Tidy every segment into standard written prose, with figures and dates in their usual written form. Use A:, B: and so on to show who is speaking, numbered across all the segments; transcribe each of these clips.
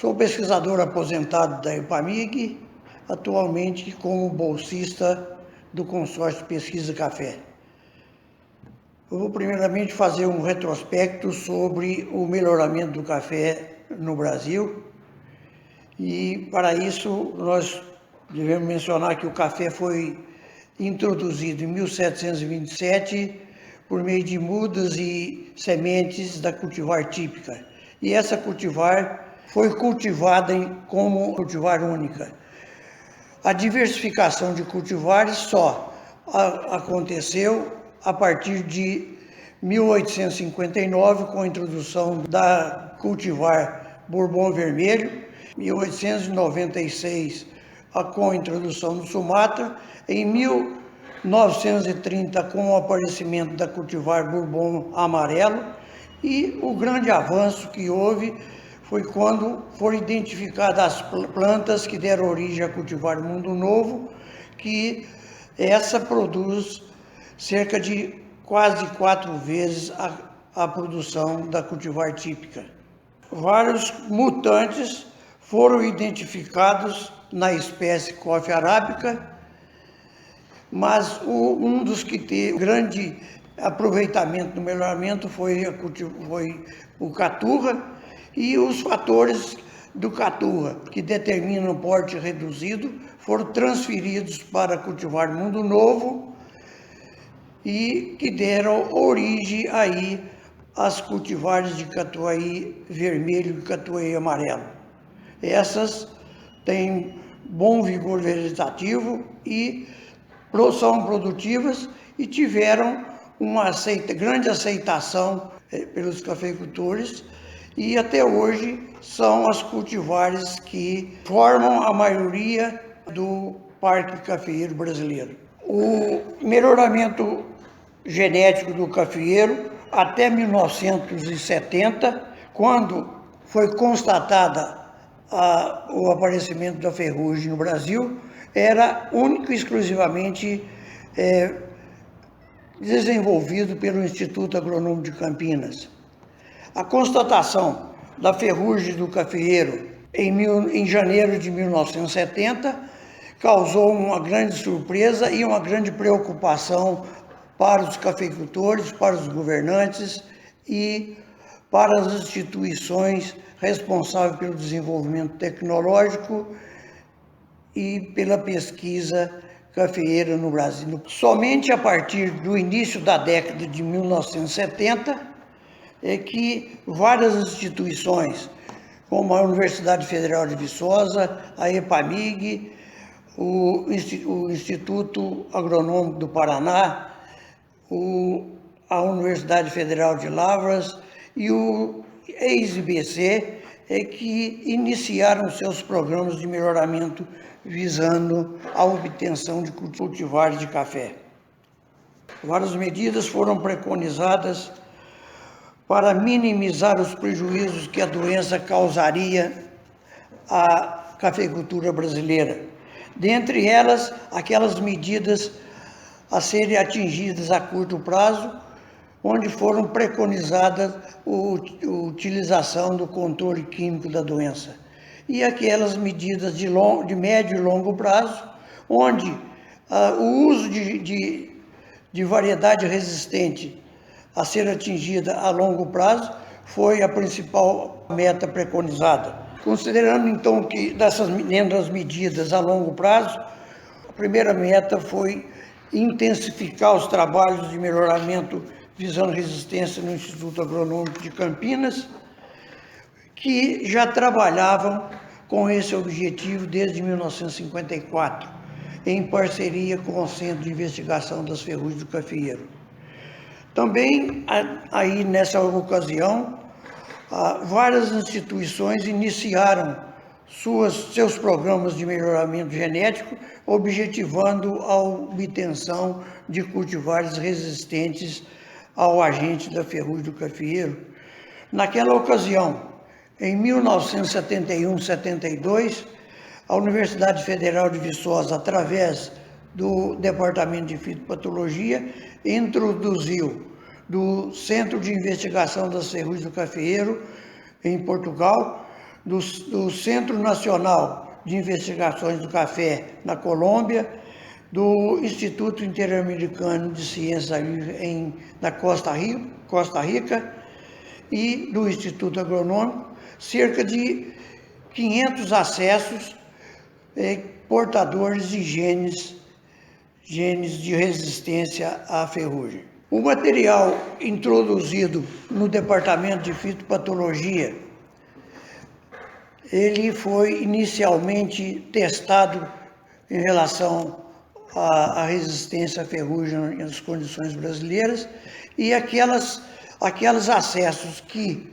A: Sou pesquisador aposentado da EPAMIG, atualmente como bolsista do Consórcio Pesquisa Café. Eu vou primeiramente fazer um retrospecto sobre o melhoramento do café no Brasil. E para isso nós devemos mencionar que o café foi introduzido em 1727 por meio de mudas e sementes da cultivar típica. E essa cultivar foi cultivada como cultivar única. A diversificação de cultivares só aconteceu a partir de 1859, com a introdução da cultivar Bourbon Vermelho, 1896, com a introdução do Sumatra, em 1930, com o aparecimento da cultivar Bourbon Amarelo, e o grande avanço que houve foi quando foram identificadas as plantas que deram origem a cultivar Mundo Novo, que essa produz cerca de quase 4 vezes a produção da cultivar típica. Vários mutantes foram identificados na espécie Coffea arábica, mas um dos que teve grande aproveitamento no melhoramento foi o caturra, e os fatores do caturra, que determinam o porte reduzido, foram transferidos para cultivar Mundo Novo e que deram origem aí às cultivares de catuai vermelho e catuai amarelo. Essas têm bom vigor vegetativo e são produtivas e tiveram uma grande aceitação pelos cafeicultores, e até hoje são as cultivares que formam a maioria do Parque Cafeeiro brasileiro. O melhoramento genético do cafeeiro até 1970, quando foi constatada o aparecimento da ferrugem no Brasil, era único e exclusivamente desenvolvido pelo Instituto Agronômico de Campinas. A constatação da ferrugem do cafeeiro em janeiro de 1970 causou uma grande surpresa e uma grande preocupação para os cafeicultores, para os governantes e para as instituições responsáveis pelo desenvolvimento tecnológico e pela pesquisa cafeeira no Brasil. Somente a partir do início da década de 1970 é que várias instituições, como a Universidade Federal de Viçosa, a EPAMIG, o Instituto Agronômico do Paraná, a Universidade Federal de Lavras e o ex-IBC que iniciaram seus programas de melhoramento visando a obtenção de cultivares de café. Várias medidas foram preconizadas para minimizar os prejuízos que a doença causaria à cafeicultura brasileira. Dentre elas, aquelas medidas a serem atingidas a curto prazo, onde foram preconizadas a utilização do controle químico da doença. E aquelas medidas de médio e longo prazo, onde o uso de variedade resistente a ser atingida a longo prazo foi a principal meta preconizada. Considerando então que dessas medidas a longo prazo, a primeira meta foi intensificar os trabalhos de melhoramento visando resistência no Instituto Agronômico de Campinas, que já trabalhavam com esse objetivo desde 1954, em parceria com o Centro de Investigação das Ferrugens do Cafeeiro. Também, aí nessa ocasião, várias instituições iniciaram seus programas de melhoramento genético, objetivando a obtenção de cultivares resistentes ao agente da ferrugem do cafeeiro. Naquela ocasião, em 1971-72, a Universidade Federal de Viçosa, através do Departamento de Fitopatologia, introduziu do Centro de Investigação das Ferrugens do Cafeeiro, em Portugal, do Centro Nacional de Investigações do Café na Colômbia, do Instituto Interamericano de Ciências na Costa Rica e do Instituto Agronômico, cerca de 500 acessos portadores de genes de resistência à ferrugem. O material introduzido no Departamento de Fitopatologia, ele foi inicialmente testado em relação à resistência à ferrugem nas condições brasileiras, e aqueles acessos que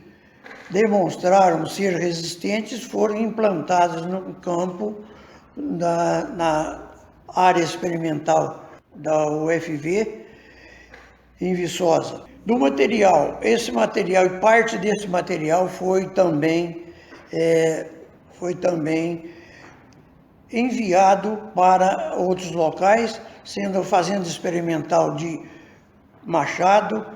A: demonstraram ser resistentes foram implantados no campo na área experimental da UFV em Viçosa. Esse material e parte desse material foi também enviado para outros locais, sendo a fazenda experimental de Machado,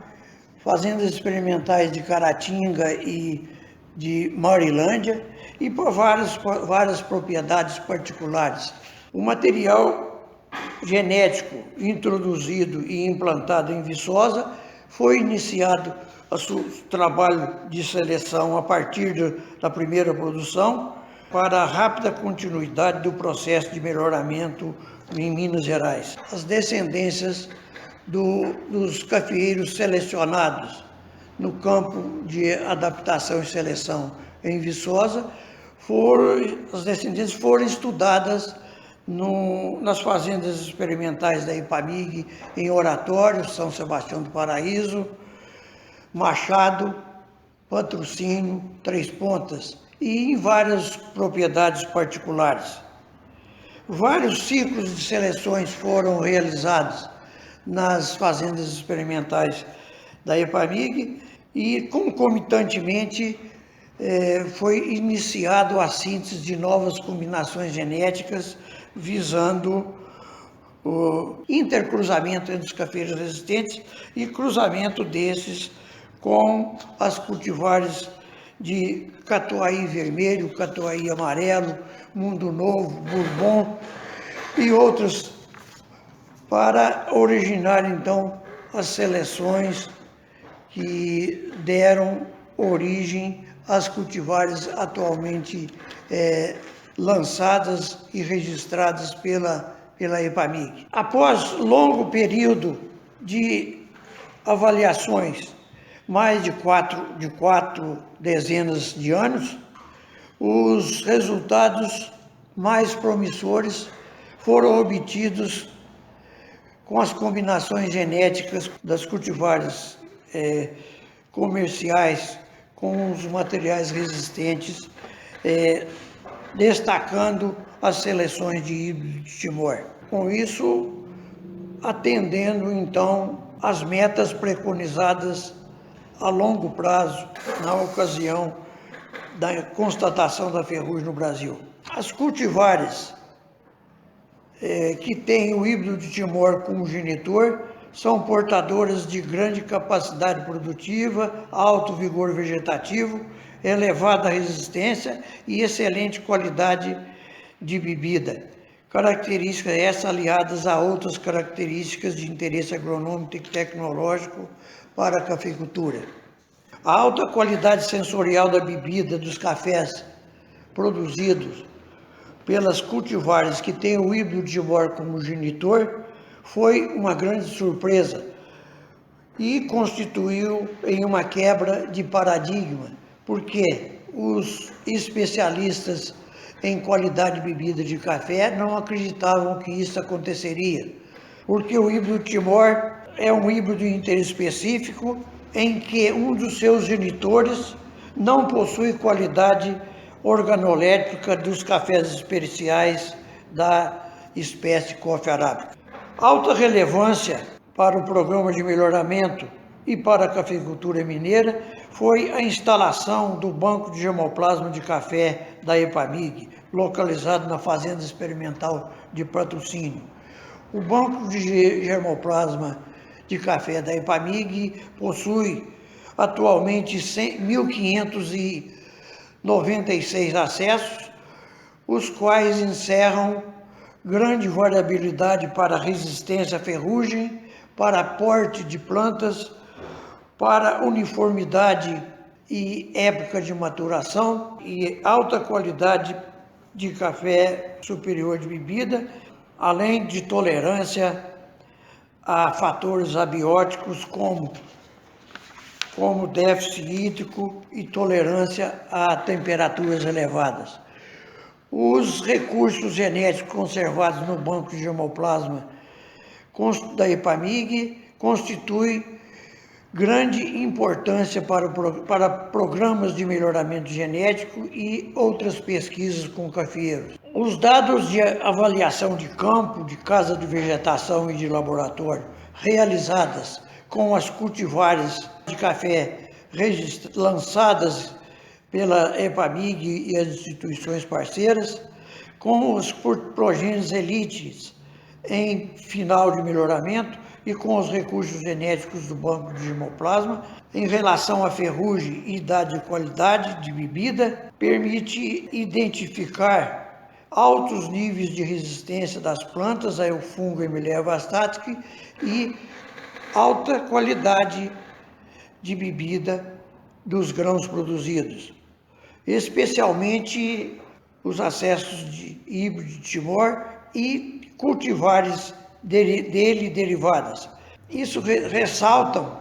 A: fazendas experimentais de Caratinga e de Maurilândia e por várias propriedades particulares. O material genético introduzido e implantado em Viçosa foi iniciado o seu trabalho de seleção a partir da primeira produção para a rápida continuidade do processo de melhoramento em Minas Gerais. As descendências dos cafeeiros selecionados no campo de adaptação e seleção em Viçosa, as descendências foram estudadas nas fazendas experimentais da Ipamig, em Oratório, São Sebastião do Paraíso, Machado, Patrocínio, Três Pontas e em várias propriedades particulares. Vários ciclos de seleções foram realizados nas fazendas experimentais da Ipamig e, concomitantemente, foi iniciado a síntese de novas combinações genéticas visando o intercruzamento entre os cafeiros resistentes e cruzamento desses com as cultivares de Catuai vermelho, Catuai amarelo, Mundo Novo, Bourbon e outros, para originar então as seleções que deram origem às cultivares atualmente lançadas e registradas pela Ipamig. Após longo período de avaliações, mais de quatro dezenas de anos, os resultados mais promissores foram obtidos com as combinações genéticas das cultivares comerciais com os materiais resistentes, destacando as seleções de híbrido de Timor. Com isso, atendendo então às metas preconizadas a longo prazo na ocasião da constatação da ferrugem no Brasil. As cultivares que têm o híbrido de Timor como genitor são portadoras de grande capacidade produtiva, alto vigor vegetativo, elevada resistência e excelente qualidade de bebida. Características essas aliadas a outras características de interesse agronômico e tecnológico para a cafeicultura. A alta qualidade sensorial da bebida dos cafés produzidos pelas cultivares que têm o híbrido de Timor como genitor foi uma grande surpresa e constituiu em uma quebra de paradigma, porque os especialistas em qualidade de bebida de café não acreditavam que isso aconteceria, porque o híbrido Timor é um híbrido interespecífico em que um dos seus genitores não possui qualidade organolétrica dos cafés especiais da espécie Coffea arábica. Alta relevância para o programa de melhoramento e para a cafeicultura mineira foi a instalação do Banco de Germoplasma de Café da Ipamig, localizado na Fazenda Experimental de Patrocínio. O Banco de Germoplasma de Café da Ipamig possui atualmente 1.500 96 acessos, os quais encerram grande variabilidade para resistência à ferrugem, para porte de plantas, para uniformidade e época de maturação e alta qualidade de café superior de bebida, além de tolerância a fatores abióticos como déficit hídrico e tolerância a temperaturas elevadas. Os recursos genéticos conservados no banco de germoplasma da EPAMIG constituem grande importância para programas de melhoramento genético e outras pesquisas com cafeeiros. Os dados de avaliação de campo, de casa de vegetação e de laboratório realizadas com as cultivares de café lançadas pela EPAMIG e as instituições parceiras, com os progênios elites em final de melhoramento e com os recursos genéticos do banco de germoplasma, em relação à ferrugem, idade e qualidade de bebida, permite identificar altos níveis de resistência das plantas ao fungo Emilia vastatic e alta qualidade de bebida dos grãos produzidos, especialmente os acessos de híbrido de Timor e cultivares dele derivadas. Isso ressaltam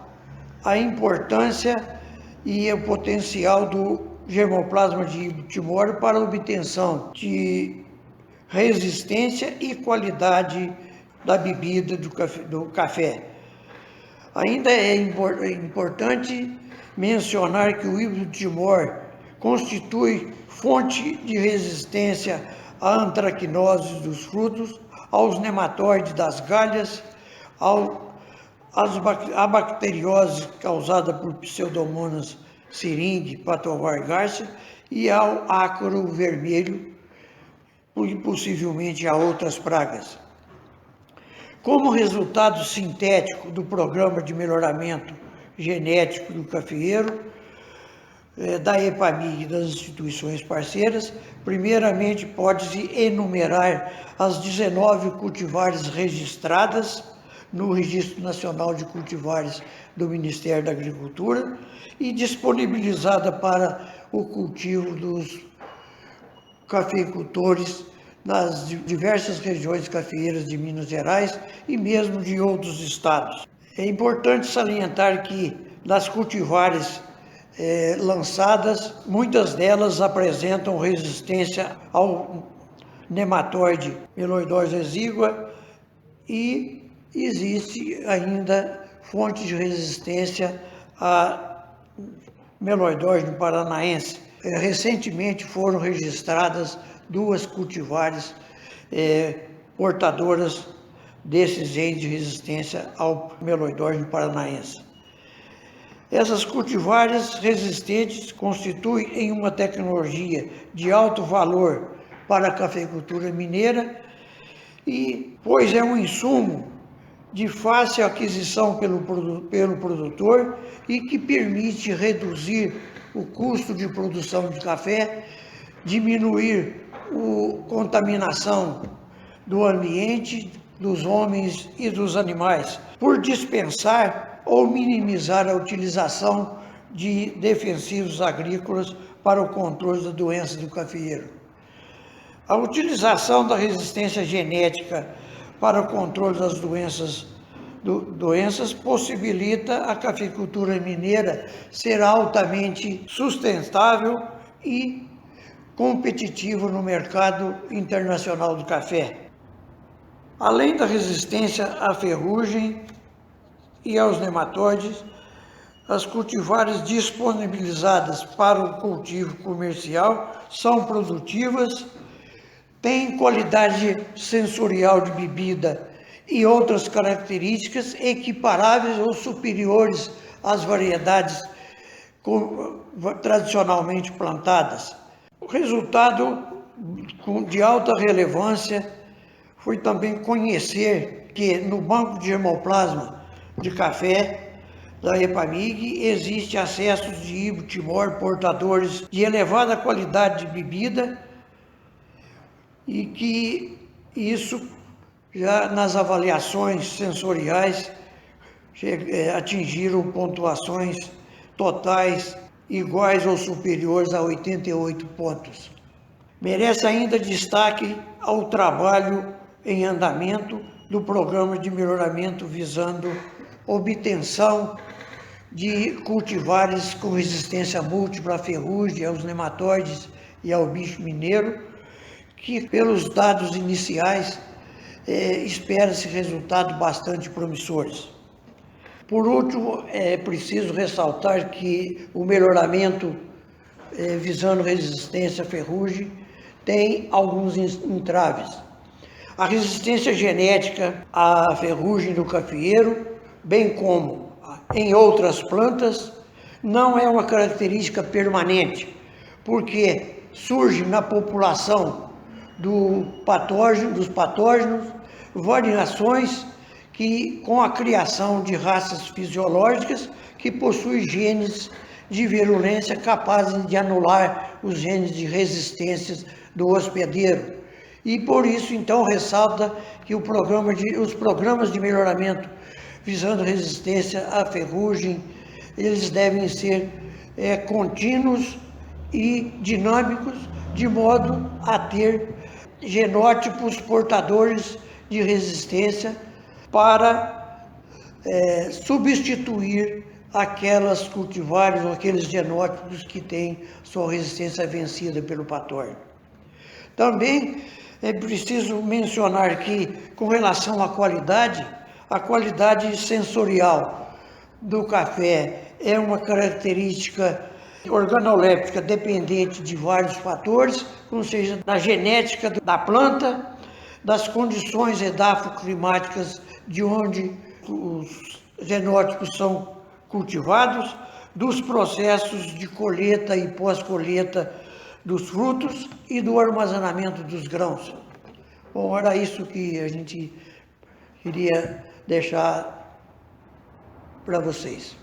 A: a importância e o potencial do germoplasma de híbrido Timor para a obtenção de resistência e qualidade da bebida do café. Ainda é importante mencionar que o híbrido Timor constitui fonte de resistência à antracnose dos frutos, aos nematóides das galhas, à bacteriose causada por Pseudomonas syringae, Patovar garcia, e ao ácaro vermelho, e possivelmente a outras pragas. Como resultado sintético do programa de melhoramento genético do cafeeiro, da EPAMIG e das instituições parceiras, primeiramente pode-se enumerar as 19 cultivares registradas no Registro Nacional de Cultivares do Ministério da Agricultura e disponibilizada para o cultivo dos cafeicultores nas diversas regiões cafeeiras de Minas Gerais e mesmo de outros estados. É importante salientar que das cultivares lançadas, muitas delas apresentam resistência ao nematóide Meloidose exígua e existe ainda fonte de resistência a Meloidose paranaense. Recentemente foram registradas 2 cultivares portadoras desses genes de resistência ao Meloidose paranaense. Essas cultivares resistentes constituem em uma tecnologia de alto valor para a cafeicultura mineira, pois é um insumo de fácil aquisição pelo produtor e que permite reduzir o custo de produção de café, diminuir a contaminação do ambiente, dos homens e dos animais, por dispensar ou minimizar a utilização de defensivos agrícolas para o controle da doença do cafeeiro. A utilização da resistência genética para o controle das doenças possibilita a cafeicultura mineira ser altamente sustentável e competitiva no mercado internacional do café. Além da resistência à ferrugem e aos nematóides, as cultivares disponibilizadas para o cultivo comercial são produtivas, têm qualidade sensorial de bebida e outras características equiparáveis ou superiores às variedades tradicionalmente plantadas. O resultado de alta relevância foi também conhecer que no banco de germoplasma de café da EPAMIG, existe acessos de Ibro-Timor portadores de elevada qualidade de bebida e que isso já nas avaliações sensoriais atingiram pontuações totais iguais ou superiores a 88 pontos. Merece ainda destaque ao trabalho em andamento do programa de melhoramento visando obtenção de cultivares com resistência múltipla à ferrugem, aos nematóides e ao bicho mineiro, que pelos dados iniciais espera-se resultados bastante promissores. Por último, é preciso ressaltar que o melhoramento visando resistência à ferrugem tem alguns entraves. A resistência genética à ferrugem do cafeeiro, bem como em outras plantas, não é uma característica permanente, porque surge na população dos patógenos variações que, com a criação de raças fisiológicas que possuem genes de virulência capazes de anular os genes de resistência do hospedeiro. E por isso, então, ressalta que os programas de melhoramento visando resistência à ferrugem, eles devem ser contínuos e dinâmicos, de modo a ter genótipos portadores de resistência para substituir aquelas cultivares ou aqueles genótipos que têm sua resistência vencida pelo patógeno. Também é preciso mencionar que, com relação à qualidade sensorial do café é uma característica organoléptica dependente de vários fatores, ou seja, da genética da planta, das condições edafoclimáticas de onde os genótipos são cultivados, dos processos de colheita e pós-colheita dos frutos e do armazenamento dos grãos. Bom, era isso que a gente queria deixar para vocês.